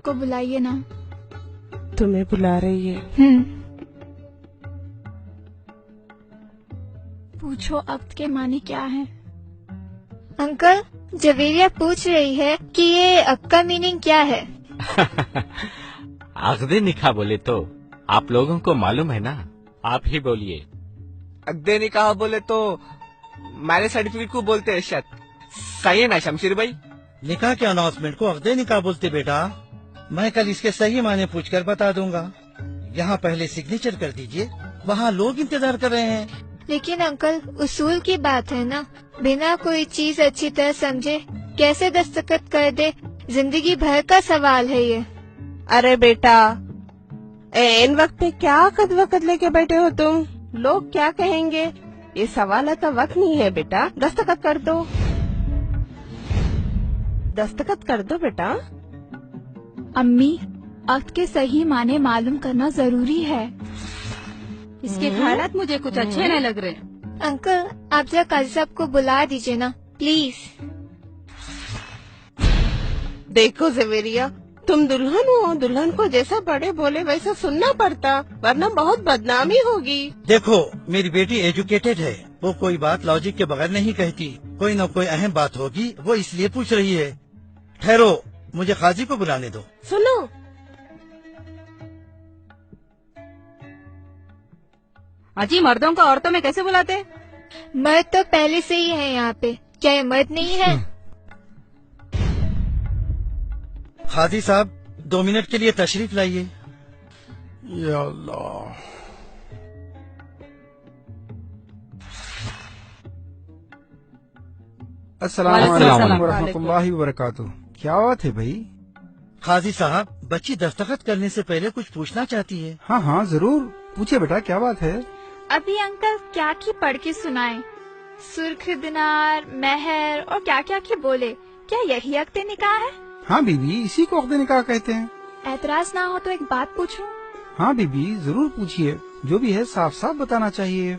को बुलाइए ना। तुम्हें बुला रही है। पूछो अक्द के माने क्या है। अंकल, जवेरिया पूछ रही है कि ये अक्द का मीनिंग क्या है। अक्दे निकाह बोले तो आप लोगों को मालूम है ना, आप ही बोलिए। अक्दे निकाह बोले तो मैरिज सर्टिफिकेट को बोलते हैं शायद। सही है ना शमशीर भाई? निकाह के अनाउंसमेंट को अक्दे निकाह बोलते बेटा। मैं कल इसके सही माने पूछकर बता दूंगा। यहाँ पहले सिग्नेचर कर दीजिए, वहाँ लोग इंतजार कर रहे हैं। लेकिन अंकल, उसूल की बात है ना, बिना कोई चीज अच्छी तरह समझे कैसे दस्तखत कर दे, जिंदगी भर का सवाल है ये। अरे बेटा, इन वक्त पे क्या कद वक्त लेके बैठे हो तुम? लोग क्या कहेंगे? ये सवाल का वक्त नहीं है बेटा, दस्तखत कर दो। दस्तखत कर दो बेटा। अम्मी, अक्द के सही माने मालूम करना जरूरी है। इसके ख्यालात मुझे कुछ अच्छे नहीं लग रहे। अंकल, आप जरा काजी साहब को बुला दीजिए ना प्लीज। देखो जवेरिया, तुम दुल्हन हो, दुल्हन को जैसा बड़े बोले वैसा सुनना पड़ता, वरना बहुत बदनामी होगी। देखो, मेरी बेटी एजुकेटेड है, वो कोई बात लॉजिक के बगैर नहीं कहती। कोई न कोई अहम बात होगी, वो इसलिए पूछ रही है। ठहरो, मुझे काजी को बुलाने दो। सुनो, अजी मर्दों को औरतों में कैसे बुलाते? मर्द तो पहले से ही है यहाँ पे, क्या ये मर्द नहीं है? काजी साहब, 2 मिनट के लिए तशरीफ लाइए। या अल्लाह। अस्सलाम वालेकुम वरहमतुल्लाहि वबरकातुहू। क्या बात है भाई? काजी साहब, बच्ची दस्तखत करने से पहले कुछ पूछना चाहती है। हाँ हाँ जरूर, पूछिए बेटा, क्या बात है? अभी अंकल क्या की पढ़ के सुनाए, सुर्ख दिनार, मेहर और क्या क्या की बोले। क्या यही अक्द निकाह है? हाँ बीबी, इसी को अक्द निकाह कहते हैं। एतराज ना हो तो एक बात पूछूं? हाँ बीबी, जरूर पूछिए, जो भी है साफ साफ बताना चाहिए।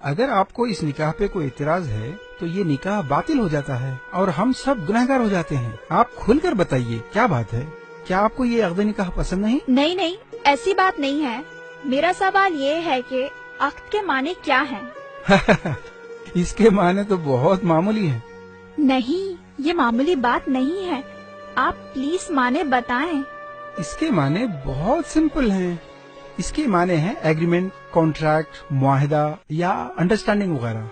अगर आपको इस निकाह पे कोई एतराज है तो ये निकाह बातिल हो जाता है और हम सब गुनहगार हो जाते हैं। आप खुलकर बताइए, क्या बात है? क्या आपको ये अक्द निकाह पसंद नहीं? नहीं नहीं, ऐसी बात नहीं है। मेरा सवाल ये है कि अक्द के माने क्या हैं? इसके माने तो बहुत मामूली है। नहीं, ये मामूली बात नहीं है। आप प्लीज माने बताएं। इसके माने बहुत सिंपल हैं। इसके माने हैं एग्रीमेंट, कॉन्ट्रैक्ट, मुआहिदा या अंडरस्टैंडिंग वगैरह।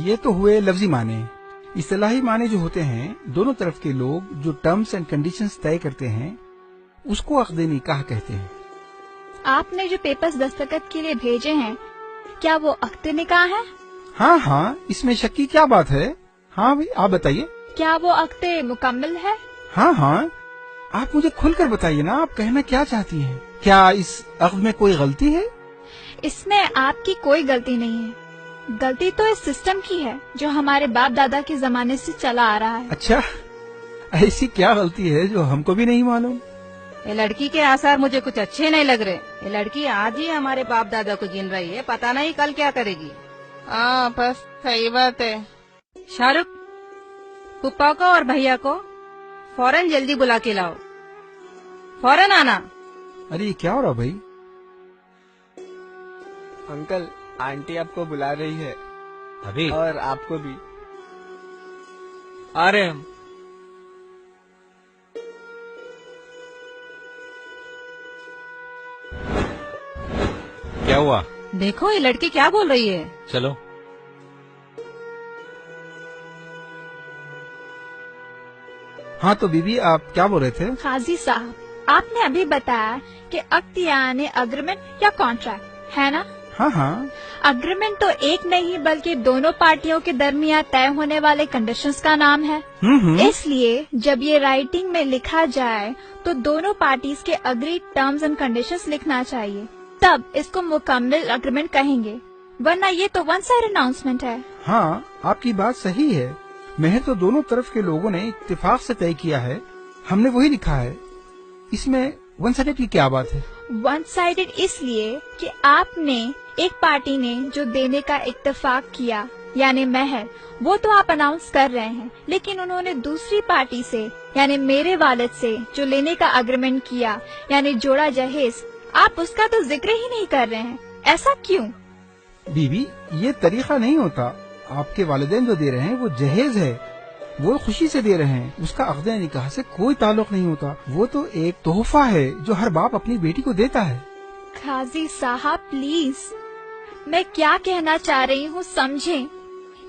ये तो हुए लफ्जी माने। इस्तिलाही माने जो होते हैं, दोनों तरफ के लोग जो टर्म्स एंड कंडीशंस तय करते हैं, उसको अक्द निकाह कहते हैं। आपने जो पेपर्स दस्तखत के लिए भेजे हैं, क्या वो अक्द निकाह है? हाँ हाँ, इसमें शक की क्या बात है? हाँ भाई, आप बताइए। क्या वो अक्द मुकम्मल है? हाँ हाँ, आप मुझे खुलकर बताइए ना, आप कहना क्या चाहती हैं? क्या इस अक्द में कोई गलती है? इसमें आपकी कोई गलती नहीं है। गलती तो इस सिस्टम की है जो हमारे बाप दादा के जमाने से चला आ रहा है। अच्छा, ऐसी क्या गलती है जो हमको भी नहीं मालूम? ये लड़की के आसार मुझे कुछ अच्छे नहीं लग रहे। ये लड़की आज ही हमारे बाप दादा को गिन रही है, पता नहीं कल क्या करेगी। हाँ बस सही बात है। शाहरुख, पुप्पा को और भैया को फौरन जल्दी बुला के लाओ, फौरन आना। अरे ये क्या हो रहा भाई? अंकल, आंटी आपको बुला रही है। अभी और आपको भी। आ रहे हम। क्या हुआ? देखो ये लड़की क्या बोल रही है। चलो। हाँ तो बीबी, आप क्या बोल रहे थे? काजी साहब, आपने अभी बताया कि अक्द यानी अग्रीमेंट या कॉन्ट्रैक्ट है ना? हाँ हाँ। अग्रीमेंट तो एक नहीं बल्कि दोनों पार्टियों के दरमियान तय होने वाले कंडीशंस का नाम है। इसलिए जब ये राइटिंग में लिखा जाए तो दोनों पार्टीज के अग्री टर्म्स एंड कंडीशंस लिखना चाहिए, तब इसको मुकम्मल अग्रीमेंट कहेंगे, वरना ये तो वन साइड अनाउंसमेंट है। हाँ, आपकी बात सही है। मेहर तो दोनों तरफ के लोगों ने इत्तेफाक से तय किया है, हमने वही लिखा है। इसमें वन साइडेड की क्या बात है? वन साइडेड इसलिए कि आपने, एक पार्टी ने जो देने का इत्तेफाक किया यानी महर, वो तो आप अनाउंस कर रहे हैं, लेकिन उन्होंने दूसरी पार्टी से यानी मेरे वालिद से जो लेने का एग्रीमेंट किया यानी जोड़ा जहेज, आप उसका तो जिक्र ही नहीं कर रहे हैं। ऐसा क्यों? बीबी, ये तरीका नहीं होता। आपके वालिदैन जो दे रहे हैं वो जहेज है, वो खुशी से दे रहे हैं, उसका अक़्द निकाह से कोई ताल्लुक नहीं होता। वो तो एक तोहफा है जो हर बाप अपनी बेटी को देता है। काजी साहब प्लीज, मैं क्या कहना चाह रही हूँ समझें।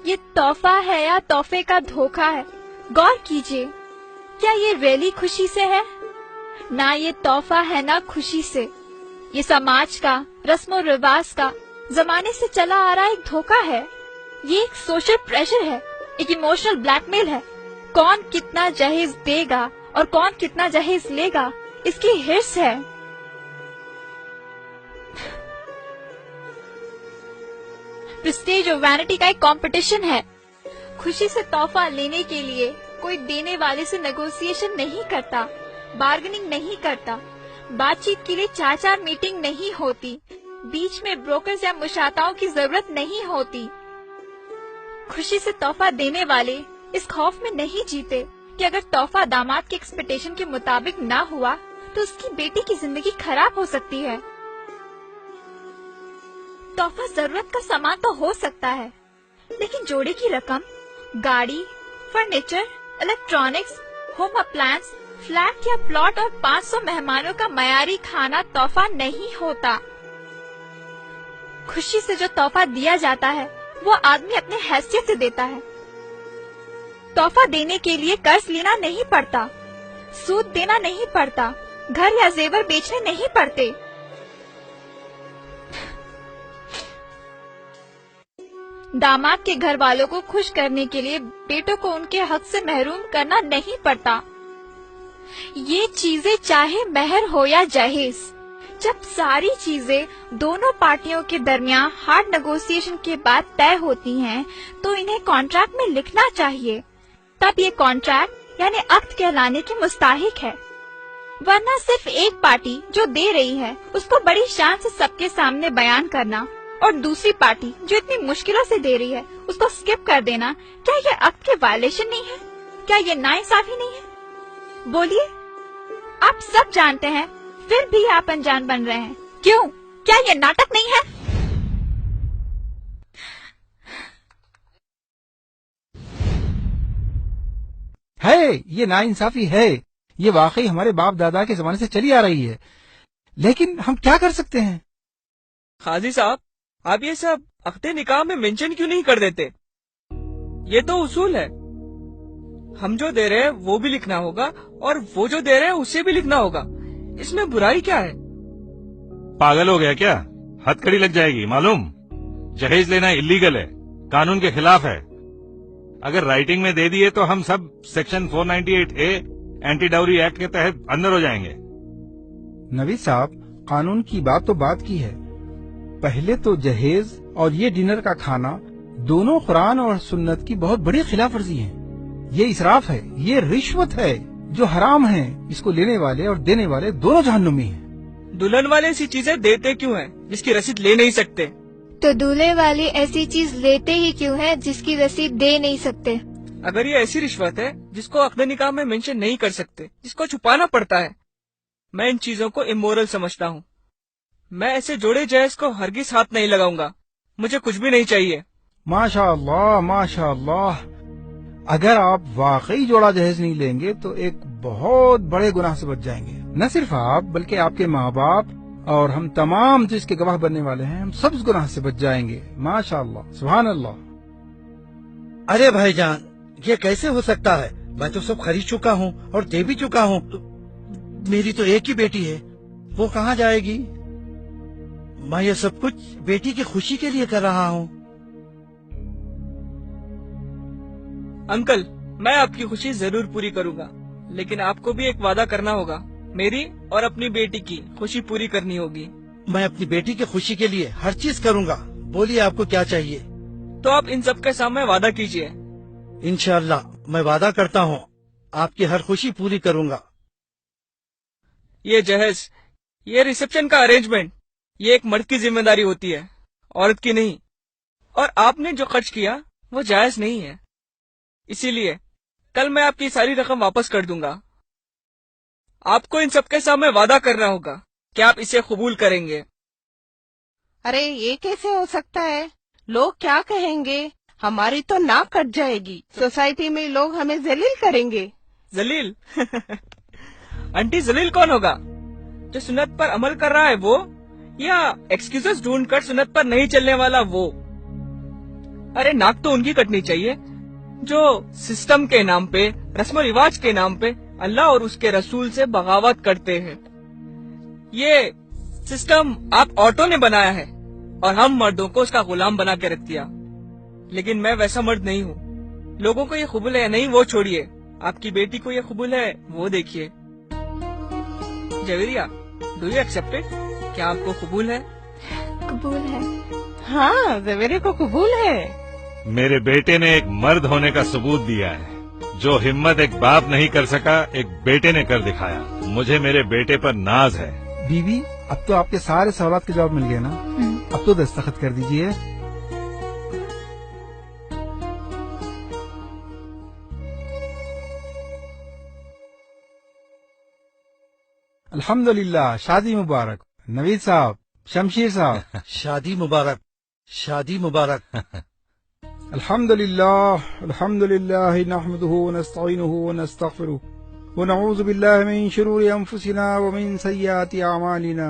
ये तोहफा है या तोहफे का धोखा है, गौर कीजिए। क्या ये रियली खुशी से है? ना ये तोहफा है ना खुशी से। ये समाज का, रस्मो रिवाज का, जमाने से चला आ रहा एक धोखा है। ये एक सोशल प्रेशर है, एक इमोशनल ब्लैकमेल है। कौन कितना जहेज देगा और कौन कितना जहेज लेगा, इसकी हिर्स है। प्रेस्टीज और वैनिटी का एक कंपटीशन है। खुशी से तोहफा लेने के लिए कोई देने वाले से नेगोशिएशन नहीं करता, बार्गेनिंग नहीं करता, बातचीत के लिए 4-4 मीटिंग नहीं होती, बीच में ब्रोकर्स या मुशाताओं की जरूरत नहीं होती। खुशी से तोहफा देने वाले इस खौफ में नहीं जीते कि अगर तोहफा दामाद के एक्सपेक्टेशन के मुताबिक ना हुआ तो उसकी बेटी की जिंदगी खराब हो सकती है। तोहफा जरूरत का सामान तो हो सकता है, लेकिन जोड़े की रकम, गाड़ी, furniture, electronics, home appliance, flat या प्लॉट और 500 मेहमानों का मयारी खाना तोहफा नहीं होता। खुशी से जो तोहफा दिया जाता है वो आदमी अपने हैसियत से देता है। तोहफा देने के लिए कर्ज लेना नहीं पड़ता, सूद देना नहीं पड़ता, घर या जेवर बेचने नहीं पड़ते। दामाद के घर वालों को खुश करने के लिए बेटों को उनके हक से महरूम करना नहीं पड़ता। ये चीजें चाहे महर हो या जहेज, जब सारी चीजें दोनों पार्टियों के दरमियान हार्ड नेगोशिएशन के बाद तय होती हैं, तो इन्हें कॉन्ट्रैक्ट में लिखना चाहिए। तब ये कॉन्ट्रैक्ट यानी अक्द कहलाने के मुस्ताहिक है। वरना सिर्फ एक पार्टी जो दे रही है उसको बड़ी शान से सबके सामने बयान करना और दूसरी पार्टी जो इतनी मुश्किलों से दे रही है उसको स्किप कर देना, क्या ये अक्द के वायलेशन नहीं है? क्या ये नाइंसाफी नहीं है? बोलिए, आप सब जानते हैं फिर भी आप अनजान बन रहे हैं। क्यों? क्या ये नाटक नहीं है? ये नाइंसाफी है। ये वाकई हमारे बाप दादा के जमाने से चली आ रही है, लेकिन हम क्या कर सकते हैं? काजी साहब, आप ये सब अक़्दे निकाह में मेंशन क्यों नहीं कर देते? ये तो उसूल है। हम जो दे रहे हैं वो भी लिखना होगा और वो जो दे रहे हैं उसे भी लिखना होगा। इसमें बुराई क्या है? पागल हो गया क्या? हथकड़ी लग जाएगी मालूम। जहेज लेना इलीगल है, कानून के खिलाफ है। अगर राइटिंग में दे दिए तो हम sub section 498A anti dowry act के तहत अंदर हो जाएंगे। नबी साहब, कानून की बात तो बात की है। पहले तो जहेज और ये डिनर का खाना दोनों कुरान और सुन्नत की बहुत बड़ी खिलाफ वर्जी है। ये इसराफ है, ये रिश्वत है जो हराम है। इसको लेने वाले और देने वाले दोनों जहन्नुमी हैं। दुल्हन वाले ऐसी चीजें देते क्यों हैं जिसकी रसीद ले नहीं सकते? तो दूल्हे वाले ऐसी चीज लेते ही क्यों है जिसकी रसीद दे नहीं सकते? अगर ये ऐसी रिश्वत है जिसको अक़्द निकाह में मेंशन नहीं कर सकते, जिसको छुपाना पड़ता है, मैं इन चीजों को इमोरल समझता हूँ। मैं ऐसे जोड़े जहेज को हरगिज हाथ नहीं लगाऊंगा। मुझे कुछ भी नहीं चाहिए। माशाअल्लाह, माशाअल्लाह। अगर आप वाकई जोड़ा जहेज नहीं लेंगे तो एक बहुत बड़े गुनाह से बच जाएंगे। न सिर्फ आप बल्कि आपके माँ बाप और हम तमाम जो इसके गवाह बनने वाले हैं, हम सब इस गुनाह से बच जाएंगे। माशाअल्लाह, सुभान अल्लाह। अरे भाईजान, ये कैसे हो सकता है? मैं तो सब खरीद चुका हूँ और दे भी चुका हूँ। मेरी तो एक ही बेटी है, वो कहाँ जाएगी? मैं ये सब कुछ बेटी की खुशी के लिए कर रहा हूँ। अंकल, मैं आपकी खुशी जरूर पूरी करूंगा, लेकिन आपको भी एक वादा करना होगा। मेरी और अपनी बेटी की खुशी पूरी करनी होगी। मैं अपनी बेटी की खुशी के लिए हर चीज करूँगा। बोलिए, आपको क्या चाहिए? तो आप इन सब के सामने वादा कीजिए। इंशाअल्लाह मैं वादा करता हूँ आपकी हर खुशी पूरी करूँगा। ये जहेज, ये रिसेप्शन का अरेंजमेंट, ये एक मर्द की जिम्मेदारी होती है, औरत की नहीं। और आपने जो खर्च किया وہ جائز نہیں ہے. اسی لیے کل میں آپ کی ساری رقم واپس کر دوں گا. آپ کو ان سب کے سامنے وعدہ کرنا ہوگا کہ آپ اسے قبول کریں گے. ارے یہ کیسے ہو سکتا ہے؟ لوگ کیا کہیں گے؟ ہماری تو ناک کٹ جائے گی. سوسائٹی میں لوگ ہمیں ذلیل کریں گے. ذلیل؟ آنٹی ذلیل کون ہوگا؟ جو سنت پر عمل کر رہا ہے وہ، یا ایکسکیوزز ڈھونڈ کر سنت پر نہیں چلنے والا وہ؟ ارے ناک تو ان کی کٹنی چاہیے جو سسٹم کے نام پہ، رسم و رواج کے نام پہ اللہ اور اس کے رسول سے بغاوت کرتے ہیں. یہ سسٹم آپ عورتوں نے بنایا ہے اور ہم مردوں کو اس کا غلام بنا کے رکھ دیا. لیکن میں ویسا مرد نہیں ہوں. لوگوں کو یہ قبول ہے یا نہیں وہ چھوڑیے، آپ کی بیٹی کو یہ قبول ہے وہ دیکھیے. Javeria, do you accept it? کیا آپ کو قبول ہے؟ قبول ہے. ہاں زویرے کو قبول ہے. میرے بیٹے نے ایک مرد ہونے کا ثبوت دیا ہے. جو ہمت ایک باپ نہیں کر سکا ایک بیٹے نے کر دکھایا. مجھے میرے بیٹے پر ناز ہے. بیوی اب تو آپ کے سارے سوالات کے جواب مل گئے نا؟ اب تو دستخط کر دیجئے. الحمدللہ، شادی مبارک. نوید صاحب، شمشیر صاحب. شادی مبارک، شادی مبارک. الحمدللہ الحمدللہ نحمده ونستعینه ونستغفره ونعوذ باللہ من شرور انفسنا ومن سیئات اعمالنا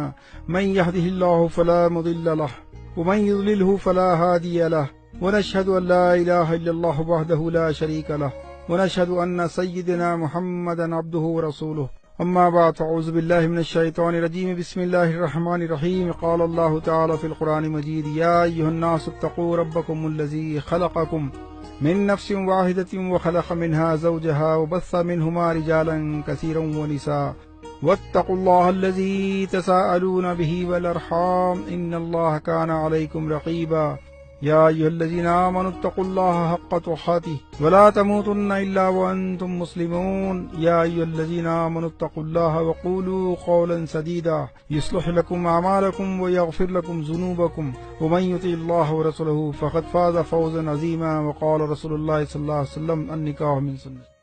من يهده الله فلا مضل له ومن يضلله فلا هادي له ونشهد ان لا اله الا الله وحده لا شريك له ونشهد ان سيدنا محمدا عبده ورسوله. اما بعد، اعوذ باللہ من الشیطان الرجیم. بسم اللہ الرحمن الرحیم. قال اللہ تعالی فی القرآن المجید: یا ایھا الناس اتقوا ربکم الذی خلقکم من نفس واحدۃ وخلق منها زوجها وبث منهما رجالا کثیرا ونساء واتقوا اللہ الذی تساءلون به والارحام ان اللہ کان علیکم رقیبا. یا ایھا الذین آمنوا اتقوا اللہ حق تقاته ولا تموتن الا وانتم مسلمون. یا ایھا الذین آمنوا اتقوا اللہ وقولوا قولا سدیدا یصلح لکم اعمالکم ویغفر لکم ذنوبکم ومن یطع اللہ ورسولہ فقد فاز فوزا عظیما. وقال رسول اللہ صلی اللہ علیہ وسلم: النکاح من سنتی.